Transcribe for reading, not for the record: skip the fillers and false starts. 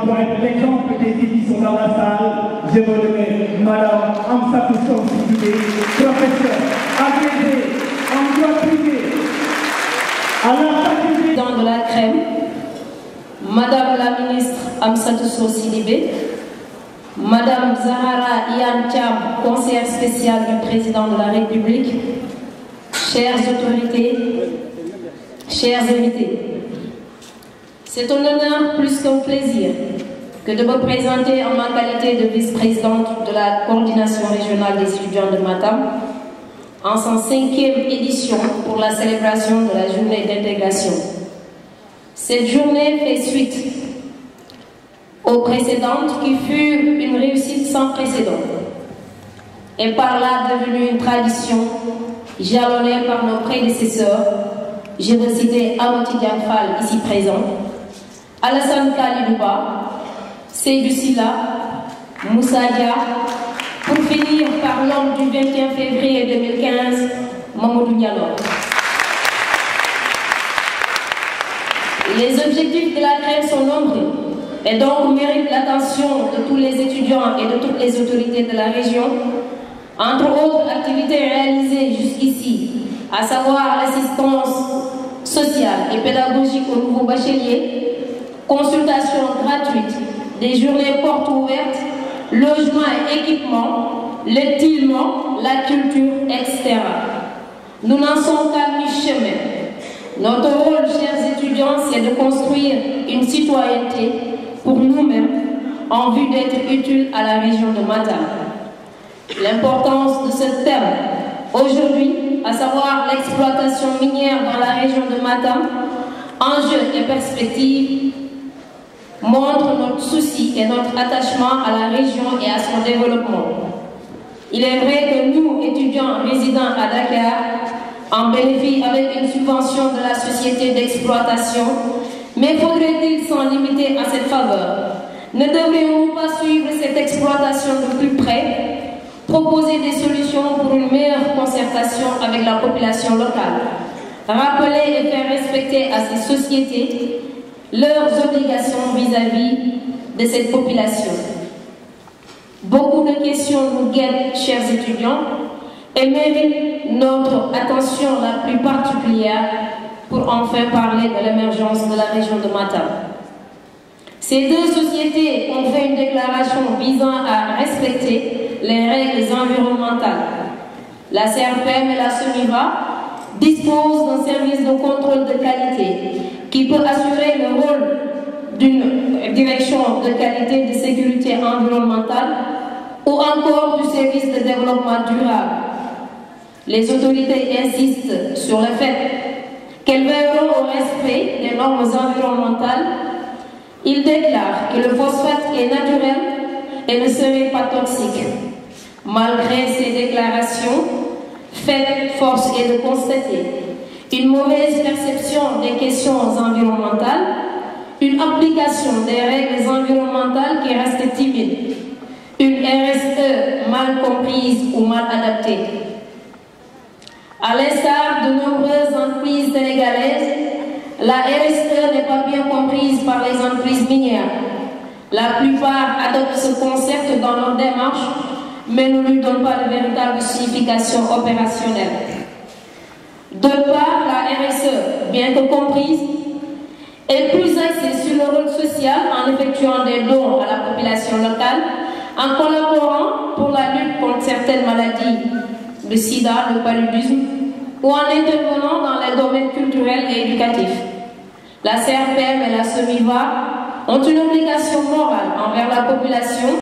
doit être l'exemple des filles qui sont dans la salle. Je veux nommer Madame Amsatou Sow Sidibé, professeure agrégée en droit privé à la faculté de la crème, Madame la ministre Amsatou Sow Sidibé, Madame Zahara Iyane Thiam, conseillère spéciale du président de la République, chères autorités, chers invités. C'est un honneur plus qu'un plaisir que de me présenter en ma qualité de vice-présidente de la coordination régionale des étudiants de Matam en son 5e édition pour la célébration de la journée d'intégration. Cette journée fait suite aux précédentes qui furent une réussite sans précédent et par là devenue une tradition jalonnée par nos prédécesseurs. Je veux citer Amouti Diakfal ici présent, Alassane Kalidouba, Seydou Silla, Moussa Dia, pour finir par l'homme du 21 février 2015, Mamadou Diallo. Les objectifs de la crème sont nombreux et donc méritent l'attention de tous les étudiants et de toutes les autorités de la région. Entre autres activités réalisées jusqu'ici, à savoir l'assistance sociale et pédagogique aux nouveaux bacheliers, consultation gratuite, des journées portes ouvertes, logement et équipement, l'étilement, la culture, etc. Nous n'en sommes qu'à mi-chemin. Notre rôle, chers étudiants, c'est de construire une citoyenneté pour nous-mêmes en vue d'être utiles à la région de Matam. L'importance de ce thème aujourd'hui, à savoir l'exploitation minière dans la région de Matam, enjeux et perspectives, montre notre souci et notre attachement à la région et à son développement. Il est vrai que nous, étudiants résidant à Dakar, en bénéficie avec une subvention de la société d'exploitation, mais faudrait-il s'en limiter à cette faveur? Ne devrions-nous pas suivre cette exploitation de plus près, proposer des solutions pour une meilleure concertation avec la population locale, rappeler et faire respecter à ces sociétés leurs obligations vis-à-vis de cette population? Beaucoup de questions nous guettent, chers étudiants, et méritent notre attention la plus particulière pour enfin parler de l'émergence de la région de Matam. Ces deux sociétés ont fait une déclaration visant à respecter les règles environnementales. La CRPM et la SOMIVA disposent d'un service de contrôle de qualité qui peut assurer le rôle d'une direction de qualité de sécurité environnementale ou encore du service de développement durable. Les autorités insistent sur le fait qu'elles veilleront au respect des normes environnementales. Ils déclarent que le phosphate est naturel et ne serait pas toxique. Malgré ces déclarations, force est de constater une mauvaise perception des questions environnementales, une application des règles environnementales qui reste timide, une RSE mal comprise ou mal adaptée. À l'instar de nombreuses entreprises sénégalaises, la RSE n'est pas bien comprise par les entreprises minières. La plupart adoptent ce concept dans leur démarche, mais ne lui donnent pas de véritable signification opérationnelle. D'autre part, la RSE, bien que comprise, est plus axée sur le rôle social en effectuant des dons à la population locale, en collaborant pour la lutte contre certaines maladies, le sida, le paludisme, ou en intervenant dans les domaines culturels et éducatifs. La CRPM et la SOMIVA ont une obligation morale envers la population